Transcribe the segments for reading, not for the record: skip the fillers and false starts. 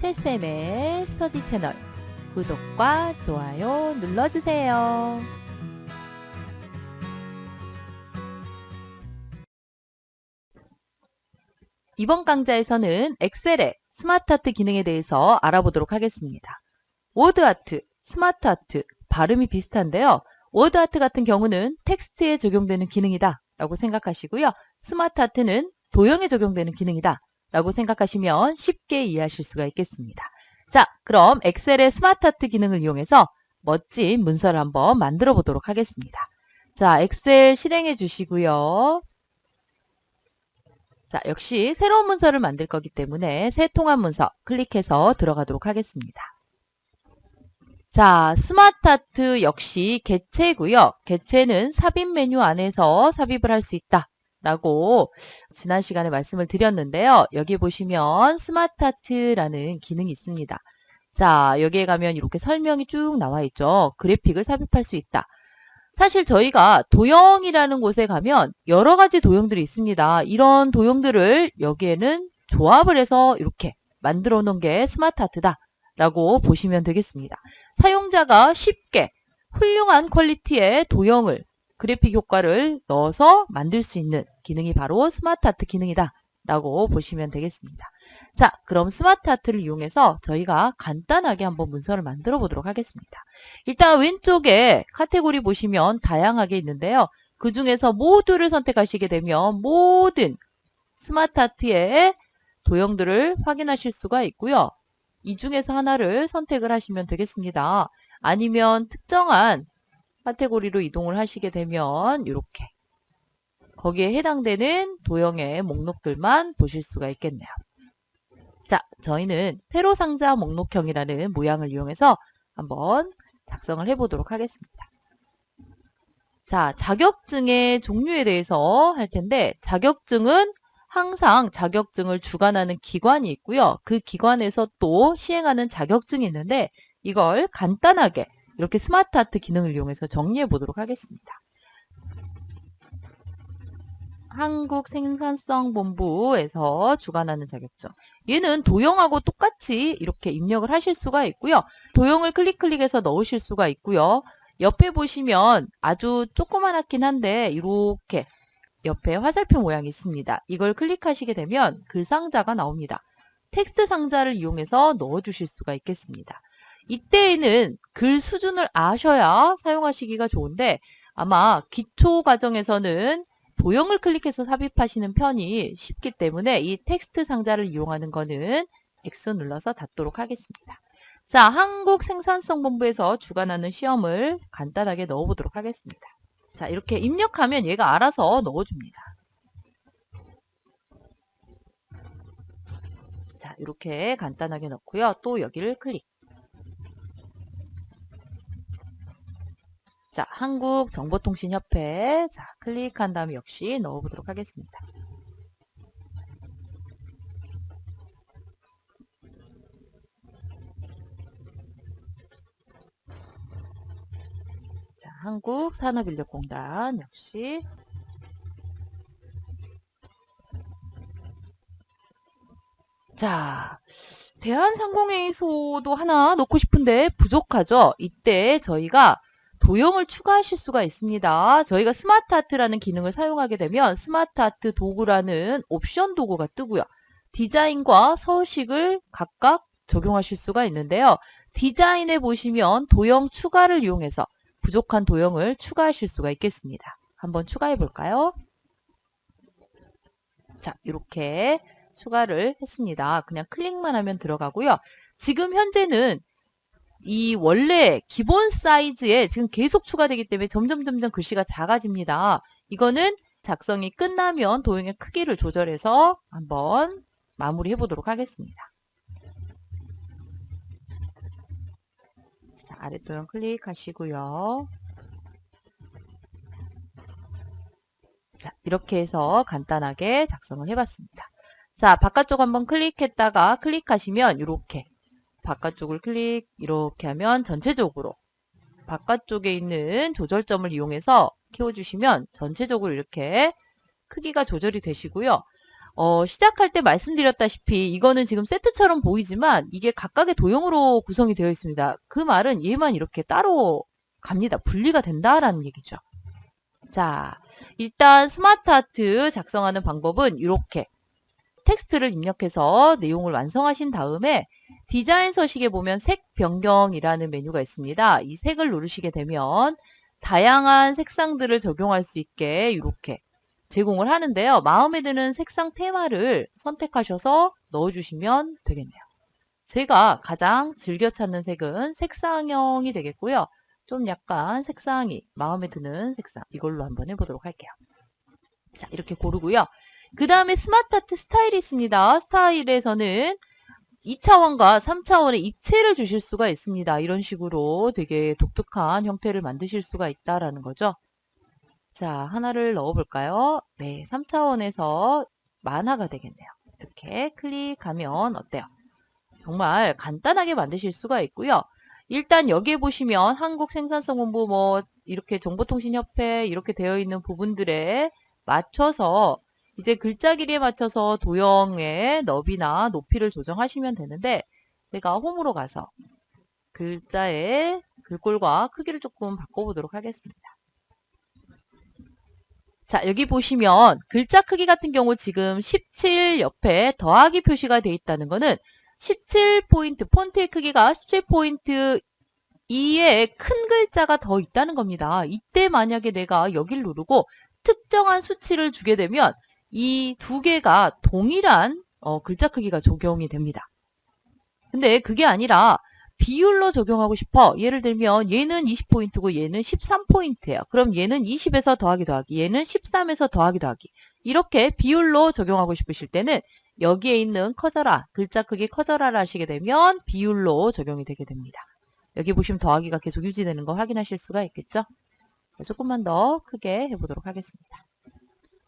최쌤의 스터디 채널 구독과 좋아요 눌러주세요. 이번 강좌에서는 엑셀의 스마트아트 기능에 대해서 알아보도록 하겠습니다. 워드아트, 스마트아트 발음이 비슷한데요. 워드아트 같은 경우는 텍스트에 적용되는 기능이다 라고 생각하시고요. 스마트아트는 도형에 적용되는 기능이다 라고 생각하시면 쉽게 이해하실 수가 있겠습니다. 자, 그럼 엑셀의 스마트아트 기능을 이용해서 멋진 문서를 한번 만들어 보도록 하겠습니다. 자, 엑셀 실행해 주시고요. 자, 역시 새로운 문서를 만들 거기 때문에 새 통합 문서 클릭해서 들어가도록 하겠습니다. 자, 스마트아트 역시 개체고요. 개체는 삽입 메뉴 안에서 삽입을 할 수 있다 라고 지난 시간에 말씀을 드렸는데요. 여기 보시면 스마트아트라는 기능이 있습니다. 자, 여기에 가면 이렇게 설명이 쭉 나와 있죠. 그래픽을 삽입할 수 있다. 사실 저희가 도형이라는 곳에 가면 여러 가지 도형들이 있습니다. 이런 도형들을 여기에는 조합을 해서 이렇게 만들어 놓은 게 스마트아트다 라고 보시면 되겠습니다. 사용자가 쉽게 훌륭한 퀄리티의 도형을 그래픽 효과를 넣어서 만들 수 있는 기능이 바로 스마트아트 기능이다 라고 보시면 되겠습니다. 자, 그럼 스마트아트를 이용해서 저희가 간단하게 한번 문서를 만들어 보도록 하겠습니다. 일단 왼쪽에 카테고리 보시면 다양하게 있는데요. 그 중에서 모두를 선택하시게 되면 모든 스마트아트의 도형들을 확인하실 수가 있고요. 이 중에서 하나를 선택을 하시면 되겠습니다. 아니면 특정한 카테고리로 이동을 하시게 되면 이렇게 거기에 해당되는 도형의 목록들만 보실 수가 있겠네요. 자, 저희는 세로 상자 목록형이라는 모양을 이용해서 한번 작성을 해보도록 하겠습니다. 자, 자격증의 종류에 대해서 할 텐데 자격증은 항상 자격증을 주관하는 기관이 있고요. 그 기관에서 또 시행하는 자격증이 있는데 이걸 간단하게 이렇게 스마트아트 기능을 이용해서 정리해 보도록 하겠습니다. 한국생산성본부에서 주관하는 자격증. 얘는 도형하고 똑같이 이렇게 입력을 하실 수가 있고요. 도형을 클릭해서 넣으실 수가 있고요. 옆에 보시면 아주 조그만하긴 한데 이렇게 옆에 화살표 모양이 있습니다. 이걸 클릭하시게 되면 글 상자가 나옵니다. 텍스트 상자를 이용해서 넣어주실 수가 있겠습니다. 이때에는 글 수준을 아셔야 사용하시기가 좋은데 아마 기초 과정에서는 도형을 클릭해서 삽입하시는 편이 쉽기 때문에 이 텍스트 상자를 이용하는 거는 X 눌러서 닫도록 하겠습니다. 자, 한국생산성본부에서 주관하는 시험을 간단하게 넣어보도록 하겠습니다. 자, 이렇게 입력하면 얘가 알아서 넣어줍니다. 자, 이렇게 간단하게 넣고요. 또 여기를 클릭. 자, 한국정보통신협회. 자, 클릭한 다음에 역시 넣어보도록 하겠습니다. 자, 한국산업인력공단 역시. 자, 대한상공회의소도 하나 넣고 싶은데 부족하죠? 이때 저희가 도형을 추가하실 수가 있습니다. 저희가 스마트아트라는 기능을 사용하게 되면 스마트아트 도구라는 옵션 도구가 뜨고요. 디자인과 서식을 각각 적용하실 수가 있는데요. 디자인에 보시면 도형 추가를 이용해서 부족한 도형을 추가하실 수가 있겠습니다. 한번 추가해 볼까요? 자, 이렇게 추가를 했습니다. 그냥 클릭만 하면 들어가고요. 지금 현재는 이 원래 기본 사이즈에 지금 계속 추가되기 때문에 점점 글씨가 작아집니다. 이거는 작성이 끝나면 도형의 크기를 조절해서 한번 마무리해 보도록 하겠습니다. 자, 아래 도형 클릭하시고요. 자, 이렇게 해서 간단하게 작성을 해봤습니다. 자, 바깥쪽 한번 클릭했다가 클릭하시면 이렇게 바깥쪽을 클릭 이렇게 하면 전체적으로 바깥쪽에 있는 조절점을 이용해서 키워주시면 전체적으로 이렇게 크기가 조절이 되시고요. 시작할 때 말씀드렸다시피 이거는 지금 세트처럼 보이지만 이게 각각의 도형으로 구성이 되어 있습니다. 그 말은 얘만 이렇게 따로 갑니다. 분리가 된다라는 얘기죠. 자, 일단 스마트 아트 작성하는 방법은 이렇게 텍스트를 입력해서 내용을 완성하신 다음에 디자인 서식에 보면 색 변경이라는 메뉴가 있습니다. 이 색을 누르시게 되면 다양한 색상들을 적용할 수 있게 이렇게 제공을 하는데요. 마음에 드는 색상 테마를 선택하셔서 넣어주시면 되겠네요. 제가 가장 즐겨 찾는 색은 색상형이 되겠고요. 좀 약간 색상이 마음에 드는 색상 이걸로 한번 해보도록 할게요. 자, 이렇게 고르고요. 그 다음에 스마트 아트 스타일이 있습니다. 스타일에서는 2차원과 3차원의 입체를 주실 수가 있습니다. 이런 식으로 되게 독특한 형태를 만드실 수가 있다라는 거죠. 자, 하나를 넣어볼까요? 네, 3차원에서 만화가 되겠네요. 이렇게 클릭하면 어때요? 정말 간단하게 만드실 수가 있고요. 일단 여기에 보시면 한국생산성본부 뭐 이렇게 정보통신협회 이렇게 되어 있는 부분들에 맞춰서 이제 글자 길이에 맞춰서 도형의 너비나 높이를 조정하시면 되는데 제가 홈으로 가서 글자의 글꼴과 크기를 조금 바꿔보도록 하겠습니다. 자, 여기 보시면 글자 크기 같은 경우 지금 17 옆에 더하기 표시가 되어 있다는 거는 17포인트, 폰트의 크기가 17포인트 이에 큰 글자가 더 있다는 겁니다. 이때 만약에 내가 여기를 누르고 특정한 수치를 주게 되면 이 두 개가 동일한 글자 크기가 적용이 됩니다. 근데 그게 아니라 비율로 적용하고 싶어. 예를 들면 얘는 20포인트고 얘는 13포인트예요. 그럼 얘는 20에서 더하기 더하기, 얘는 13에서 더하기 더하기. 이렇게 비율로 적용하고 싶으실 때는 여기에 있는 커져라, 글자 크기 커져라를 하시게 되면 비율로 적용이 되게 됩니다. 여기 보시면 더하기가 계속 유지되는 거 확인하실 수가 있겠죠? 조금만 더 크게 해보도록 하겠습니다.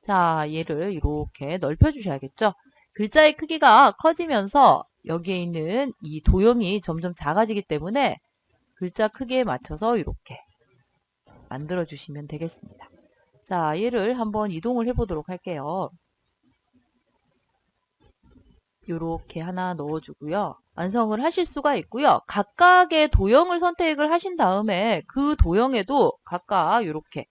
자, 얘를 이렇게 넓혀주셔야겠죠? 글자의 크기가 커지면서 여기에 있는 이 도형이 점점 작아지기 때문에 글자 크기에 맞춰서 이렇게 만들어주시면 되겠습니다. 자, 얘를 한번 이동을 해보도록 할게요. 이렇게 하나 넣어주고요. 완성을 하실 수가 있고요. 각각의 도형을 선택을 하신 다음에 그 도형에도 각각 이렇게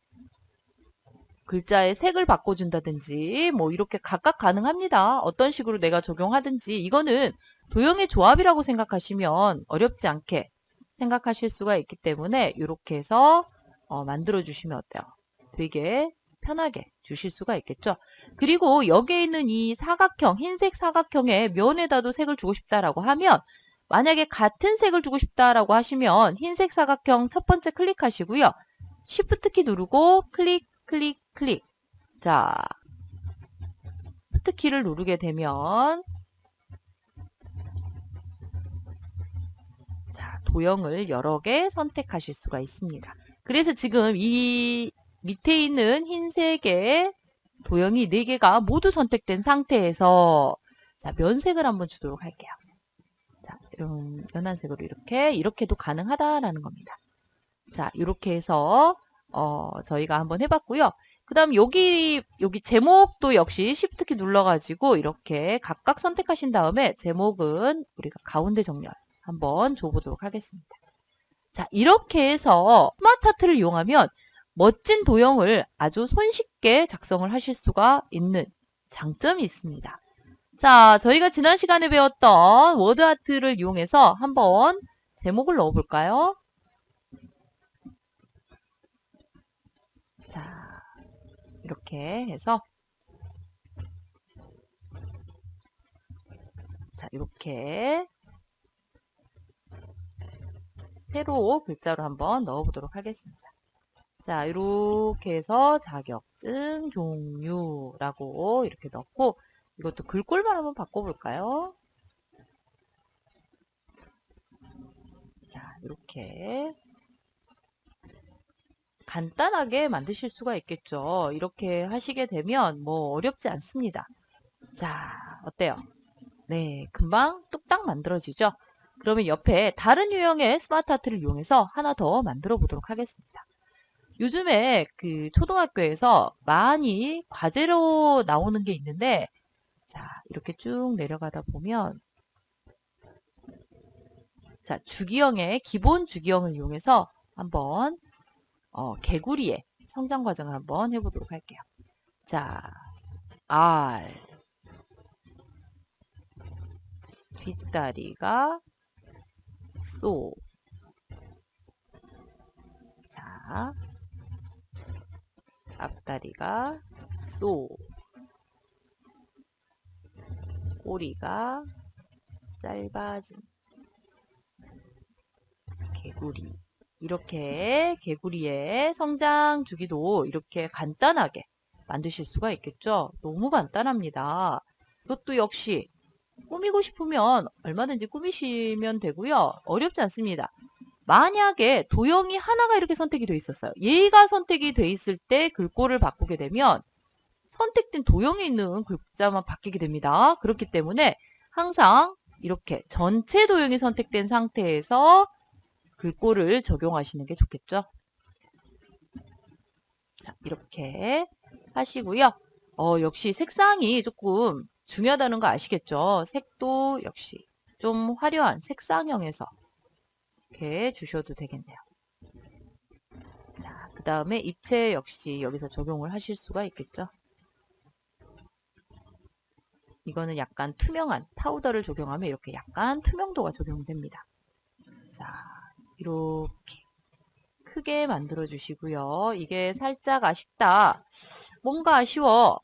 글자의 색을 바꿔준다든지 뭐 이렇게 각각 가능합니다. 어떤 식으로 내가 적용하든지 이거는 도형의 조합이라고 생각하시면 어렵지 않게 생각하실 수가 있기 때문에 이렇게 해서 만들어 주시면 어때요? 되게 편하게 주실 수가 있겠죠. 그리고 여기에 있는 이 사각형, 흰색 사각형의 면에다도 색을 주고 싶다라고 하면 만약에 같은 색을 주고 싶다라고 하시면 흰색 사각형 첫 번째 클릭하시고요. Shift 키 누르고 클릭, 클릭, 클릭. 자, Shift 키를 누르게 되면 자, 도형을 여러 개 선택하실 수가 있습니다. 그래서 지금 이 밑에 있는 흰색의 도형이 4개가 모두 선택된 상태에서 자, 면색을 한번 주도록 할게요. 자, 이런 연한색으로 이렇게도 가능하다라는 겁니다. 자, 이렇게 해서 저희가 한번 해봤고요. 그 다음 여기 제목도 역시 Shift 키 눌러가지고 이렇게 각각 선택하신 다음에 제목은 우리가 가운데 정렬 한번 줘보도록 하겠습니다. 자, 이렇게 해서 스마트 아트를 이용하면 멋진 도형을 아주 손쉽게 작성을 하실 수가 있는 장점이 있습니다. 자, 저희가 지난 시간에 배웠던 워드 아트를 이용해서 한번 제목을 넣어볼까요? 자, 이렇게 해서 자, 이렇게 세로 글자로 한번 넣어보도록 하겠습니다. 자, 이렇게 해서 자격증 종류라고 이렇게 넣고 이것도 글꼴만 한번 바꿔볼까요? 자, 이렇게 간단하게 만드실 수가 있겠죠. 이렇게 하시게 되면 뭐 어렵지 않습니다. 자, 어때요? 네, 금방 뚝딱 만들어지죠? 그러면 옆에 다른 유형의 스마트 아트를 이용해서 하나 더 만들어 보도록 하겠습니다. 요즘에 그 초등학교에서 많이 과제로 나오는 게 있는데 자, 이렇게 쭉 내려가다 보면 자, 주기형의 기본 주기형을 이용해서 한번 개구리의 성장 과정을 한번 해보도록 할게요. 자, R 뒷다리가 소. 자, 앞다리가 소. 꼬리가 짧아진 개구리. 이렇게 개구리의 성장 주기도 이렇게 간단하게 만드실 수가 있겠죠. 너무 간단합니다. 이것도 역시 꾸미고 싶으면 얼마든지 꾸미시면 되고요. 어렵지 않습니다. 만약에 도형이 하나가 이렇게 선택이 돼 있었어요. 얘가 선택이 돼 있을 때 글꼴을 바꾸게 되면 선택된 도형에 있는 글자만 바뀌게 됩니다. 그렇기 때문에 항상 이렇게 전체 도형이 선택된 상태에서 글꼴을 적용하시는 게 좋겠죠. 자, 이렇게 하시고요. 역시 색상이 조금 중요하다는 거 아시겠죠? 색도 역시 좀 화려한 색상형에서 이렇게 주셔도 되겠네요. 자, 그 다음에 입체 역시 여기서 적용을 하실 수가 있겠죠. 이거는 약간 투명한 파우더를 적용하면 이렇게 약간 투명도가 적용됩니다. 자, 이렇게 크게 만들어 주시고요. 이게 살짝 아쉽다, 뭔가 아쉬워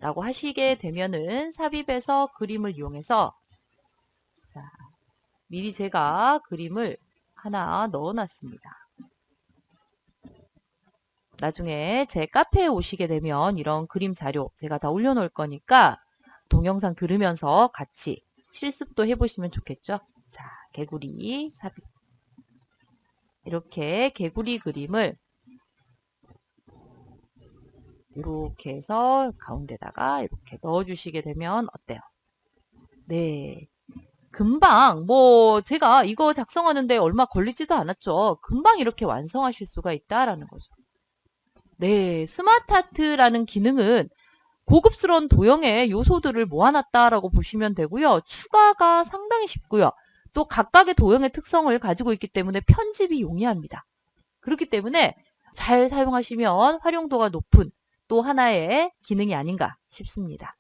라고 하시게 되면은 삽입에서 그림을 이용해서 자, 미리 제가 그림을 하나 넣어 놨습니다. 나중에 제 카페에 오시게 되면 이런 그림 자료 제가 다 올려놓을 거니까 동영상 들으면서 같이 실습도 해보시면 좋겠죠. 자, 개구리 삽입. 이렇게 개구리 그림을 이렇게 해서 가운데다가 이렇게 넣어주시게 되면 어때요? 네. 금방 제가 이거 작성하는데 얼마 걸리지도 않았죠. 금방 이렇게 완성하실 수가 있다라는 거죠. 네, 스마트아트라는 기능은 고급스러운 도형의 요소들을 모아놨다라고 보시면 되고요. 추가가 상당히 쉽고요. 또 각각의 도형의 특성을 가지고 있기 때문에 편집이 용이합니다. 그렇기 때문에 잘 사용하시면 활용도가 높은 또 하나의 기능이 아닌가 싶습니다.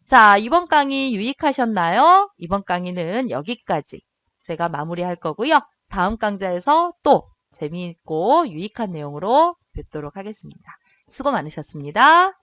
자, 이번 강의 유익하셨나요? 이번 강의는 여기까지 제가 마무리할 거고요. 다음 강좌에서 또 재미있고 유익한 내용으로 뵙도록 하겠습니다. 수고 많으셨습니다.